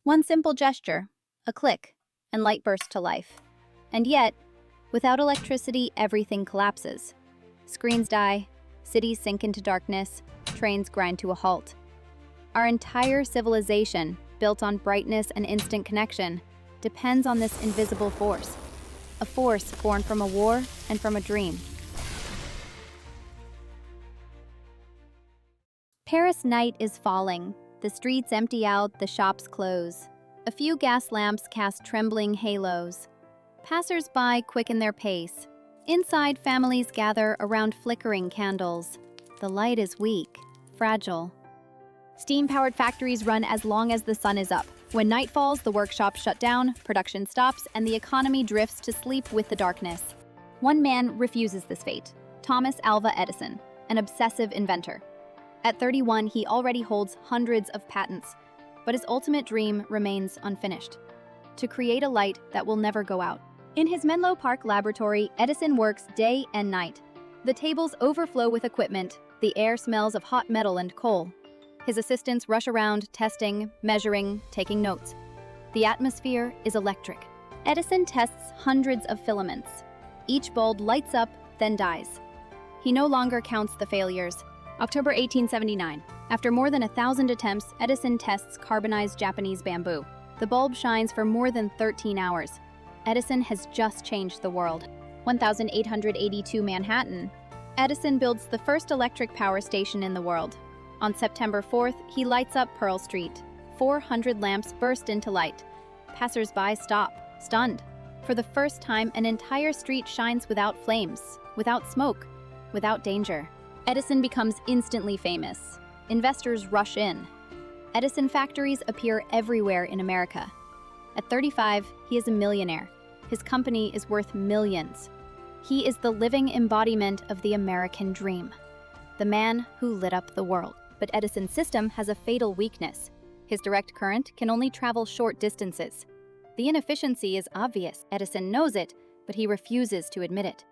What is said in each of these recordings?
One simple gesture, a click, and light bursts to life. And yet, without electricity, everything collapses. Screens die, cities sink into darkness, trains grind to a halt. Our entire civilization, built on brightness and instant connection, depends on this invisible force. A force born from a war and from a dream. Paris night is falling. The streets empty out, the shops close. A few gas lamps cast trembling halos. Passers-by quicken their pace. Inside, families gather around flickering candles. The light is weak, fragile. Steam-powered factories run as long as the sun is up. When night falls, the workshops shut down, production stops, and the economy drifts to sleep with the darkness. One man refuses this fate: Thomas Alva Edison, an obsessive inventor. At 31, he already holds hundreds of patents, but his ultimate dream remains unfinished: to create a light that will never go out. In his Menlo Park laboratory, Edison works day and night. The tables overflow with equipment, the air smells of hot metal and coal. His assistants rush around, testing, measuring, taking notes. The atmosphere is electric. Edison tests hundreds of filaments. Each bulb lights up, then dies. He no longer counts the failures. October 1879. After more than 1,000 attempts, Edison tests carbonized Japanese bamboo. The bulb shines for more than 13 hours. Edison has just changed the world. 1882 Manhattan. Edison builds the first electric power station in the world. On September 4th, he lights up Pearl Street. 400 lamps burst into light. Passers-by stop, stunned. For the first time, an entire street shines without flames, without smoke, without danger. Edison becomes instantly famous. Investors rush in. Edison factories appear everywhere in America. At 35, he is a millionaire. His company is worth millions. He is the living embodiment of the American dream, the man who lit up the world. But Edison's system has a fatal weakness. His direct current can only travel short distances. The inefficiency is obvious. Edison knows it, but he refuses to admit it.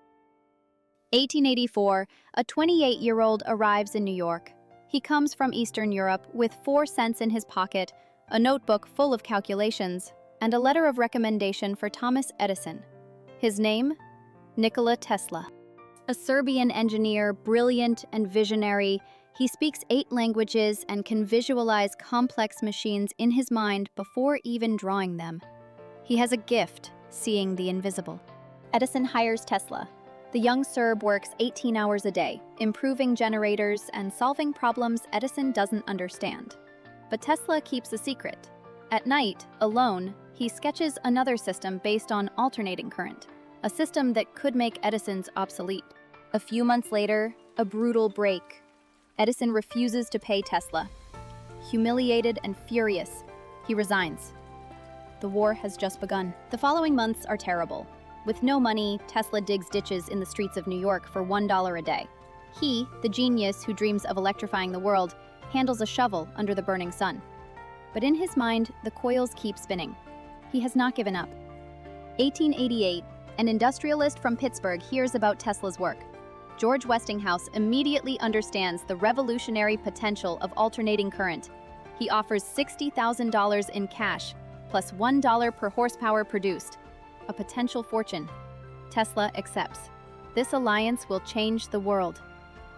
1884, a 28-year-old arrives in New York. He comes from Eastern Europe with 4 cents in his pocket, a notebook full of calculations, and a letter of recommendation for Thomas Edison. His name? Nikola Tesla. A Serbian engineer, brilliant and visionary, he speaks 8 languages and can visualize complex machines in his mind before even drawing them. He has a gift, seeing the invisible. Edison hires Tesla. The young Serb works 18 hours a day, improving generators and solving problems Edison doesn't understand. But Tesla keeps a secret. At night, alone, he sketches another system based on alternating current, a system that could make Edison's obsolete. A few months later, a brutal break. Edison refuses to pay Tesla. Humiliated and furious, he resigns. The war has just begun. The following months are terrible. With no money, Tesla digs ditches in the streets of New York for $1 a day. He, the genius who dreams of electrifying the world, handles a shovel under the burning sun. But in his mind, the coils keep spinning. He has not given up. 1888, an industrialist from Pittsburgh hears about Tesla's work. George Westinghouse immediately understands the revolutionary potential of alternating current. He offers $60,000 in cash, plus $1 per horsepower produced. A potential fortune. Tesla accepts. This alliance will change the world.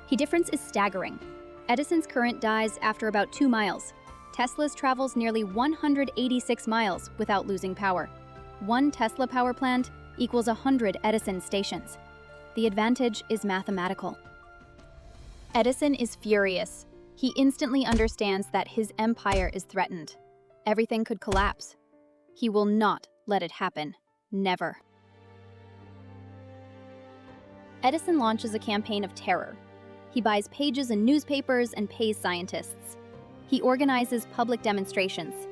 The difference is staggering. Edison's current dies after about 2 miles. Tesla's travels nearly 186 miles without losing power. 1 Tesla power plant equals 100 Edison stations. The advantage is mathematical. Edison is furious. He instantly understands that his empire is threatened. Everything could collapse. He will not let it happen. Never. Edison launches a campaign of terror. He buys pages in newspapers and pays scientists. He organizes public demonstrations.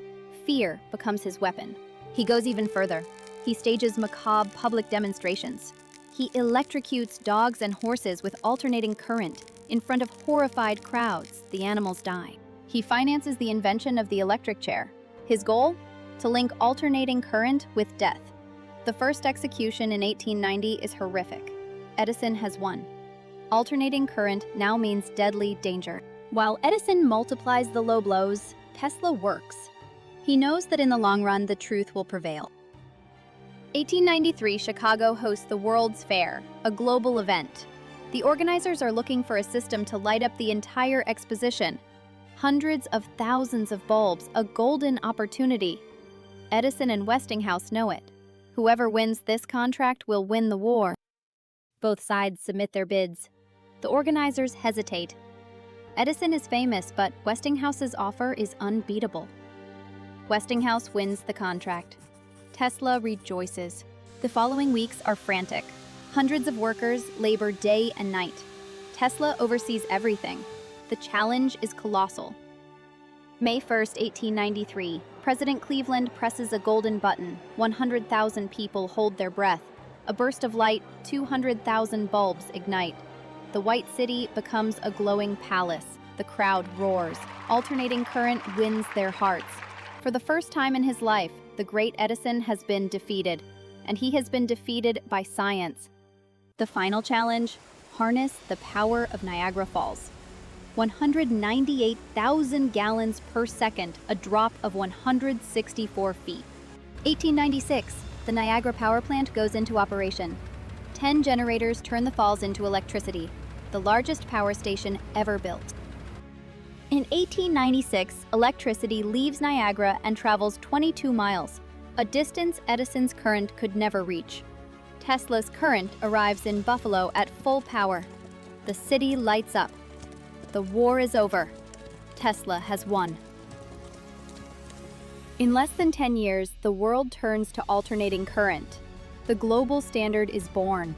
Fear becomes his weapon. He goes even further. He stages macabre public demonstrations. He electrocutes dogs and horses with alternating current. In front of horrified crowds, the animals die. He finances the invention of the electric chair. His goal? To link alternating current with death. The first execution in 1890 is horrific. Edison has won. Alternating current now means deadly danger. While Edison multiplies the low blows, Tesla works. He knows that in the long run, the truth will prevail. 1893, Chicago hosts the World's Fair, a global event. The organizers are looking for a system to light up the entire exposition. Hundreds of thousands of bulbs, a golden opportunity. Edison and Westinghouse know it. Whoever wins this contract will win the war. Both sides submit their bids. The organizers hesitate. Edison is famous, but Westinghouse's offer is unbeatable. Westinghouse wins the contract. Tesla rejoices. The following weeks are frantic. Hundreds of workers labor day and night. Tesla oversees everything. The challenge is colossal. May 1st, 1893, President Cleveland presses a golden button. 100,000 people hold their breath. A burst of light, 200,000 bulbs ignite. The White City becomes a glowing palace. The crowd roars. Alternating current wins their hearts. For the first time in his life, the great Edison has been defeated, and he has been defeated by science. The final challenge: harness the power of Niagara Falls. 198,000 gallons per second, a drop of 164 feet. 1896, the Niagara power plant goes into operation. 10 generators turn the falls into electricity, the largest power station ever built. In 1896, electricity leaves Niagara and travels 22 miles, a distance Edison's current could never reach. Tesla's current arrives in Buffalo at full power. The city lights up. The war is over. Tesla has won. In less than 10 years, the world turns to alternating current. The global standard is born.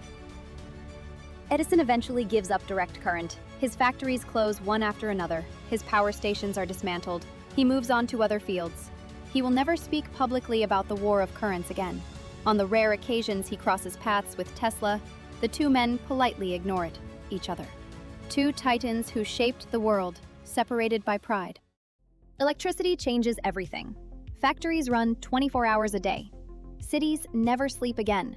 Edison eventually gives up direct current. His factories close one after another. His power stations are dismantled. He moves on to other fields. He will never speak publicly about the war of currents again. On the rare occasions he crosses paths with Tesla, the two men politely ignore each other. Two titans who shaped the world, separated by pride. Electricity changes everything. Factories run 24 hours a day. Cities never sleep again.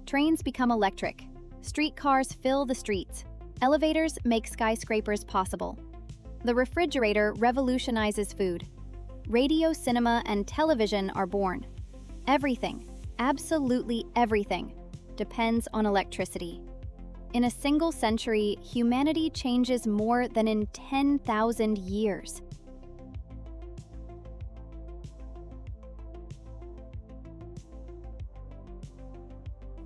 Trains become electric. Streetcars fill the streets. Elevators make skyscrapers possible. The refrigerator revolutionizes food. Radio, cinema, and television are born. Everything, absolutely everything, depends on electricity. In a single century, humanity changes more than in 10,000 years.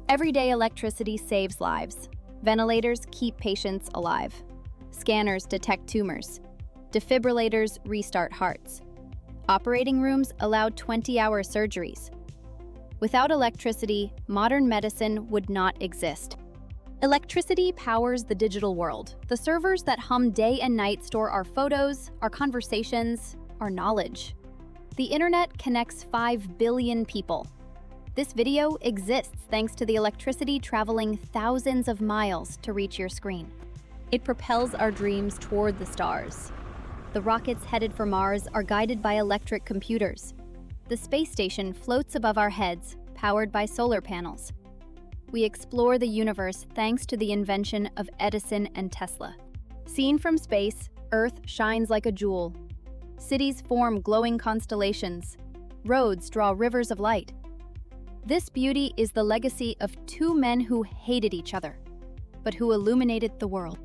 Everyday electricity saves lives. Ventilators keep patients alive. Scanners detect tumors. Defibrillators restart hearts. Operating rooms allow 20-hour surgeries. Without electricity, modern medicine would not exist. Electricity powers the digital world. The servers that hum day and night store our photos, our conversations, our knowledge. The internet connects 5 billion people. This video exists thanks to the electricity traveling thousands of miles to reach your screen. It propels our dreams toward the stars. The rockets headed for Mars are guided by electric computers. The space station floats above our heads, powered by solar panels. We explore the universe thanks to the invention of Edison and Tesla. Seen from space, Earth shines like a jewel. Cities form glowing constellations. Roads draw rivers of light. This beauty is the legacy of two men who hated each other, but who illuminated the world.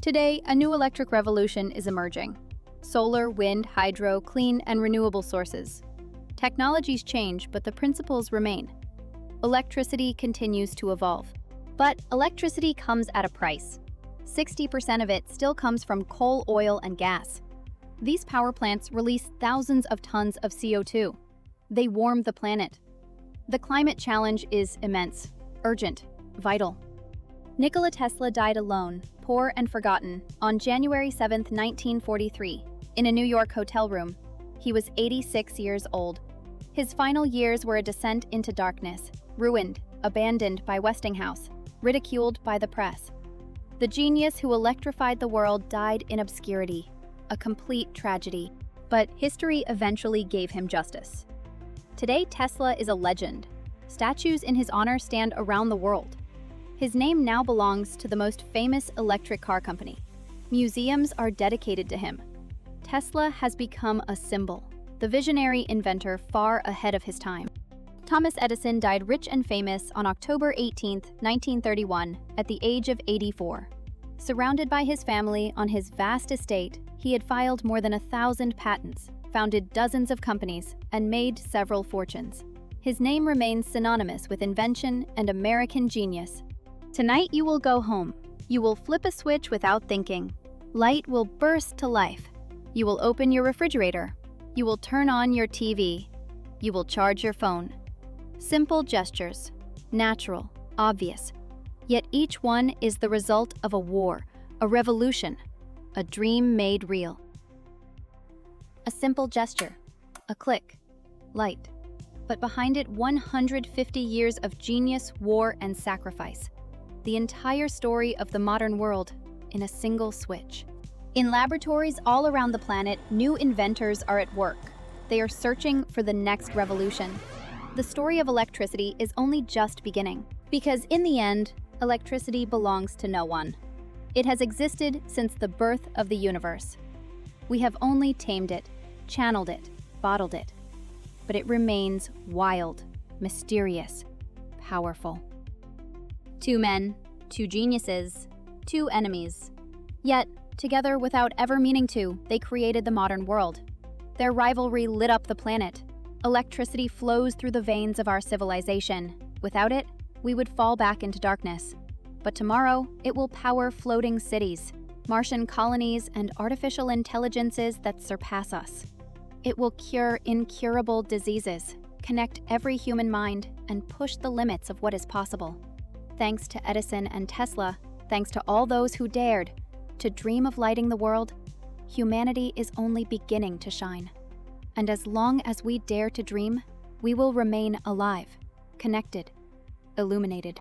Today, a new electric revolution is emerging. Solar, wind, hydro, clean and renewable sources. Technologies change, but the principles remain. Electricity continues to evolve. But electricity comes at a price. 60% of it still comes from coal, oil, and gas. These power plants release thousands of tons of CO2. They warm the planet. The climate challenge is immense, urgent, vital. Nikola Tesla died alone, poor and forgotten, on January 7, 1943, in a New York hotel room. He was 86 years old. His final years were a descent into darkness, ruined, abandoned by Westinghouse, ridiculed by the press. The genius who electrified the world died in obscurity, a complete tragedy. But history eventually gave him justice. Today, Tesla is a legend. Statues in his honor stand around the world. His name now belongs to the most famous electric car company. Museums are dedicated to him. Tesla has become a symbol, the the visionary inventor far ahead of his time. Thomas Edison died rich and famous on October 18, 1931, at the age of 84. Surrounded by his family on his vast estate, he had filed more than 1,000 patents, founded dozens of companies, and made several fortunes. His name remains synonymous with invention and American genius. Tonight you will go home. You will flip a switch without thinking. Light will burst to life. You will open your refrigerator. You will turn on your TV. You will charge your phone. Simple gestures, natural, obvious. Yet each one is the result of a war, a revolution, a dream made real. A simple gesture, a click, light. But behind it, 150 years of genius, war, and sacrifice. The entire story of the modern world in a single switch. In laboratories all around the planet, new inventors are at work. They are searching for the next revolution. The story of electricity is only just beginning, because in the end, electricity belongs to no one. It has existed since the birth of the universe. We have only tamed it, channeled it, bottled it. But it remains wild, mysterious, powerful. Two men, two geniuses, two enemies. Yet, together without ever meaning to, they created the modern world. Their rivalry lit up the planet. Electricity flows through the veins of our civilization. Without it, we would fall back into darkness. But tomorrow, it will power floating cities, Martian colonies, and artificial intelligences that surpass us. It will cure incurable diseases, connect every human mind, and push the limits of what is possible. Thanks to Edison and Tesla, thanks to all those who dared to dream of lighting the world, humanity is only beginning to shine. And as long as we dare to dream, we will remain alive, connected, illuminated.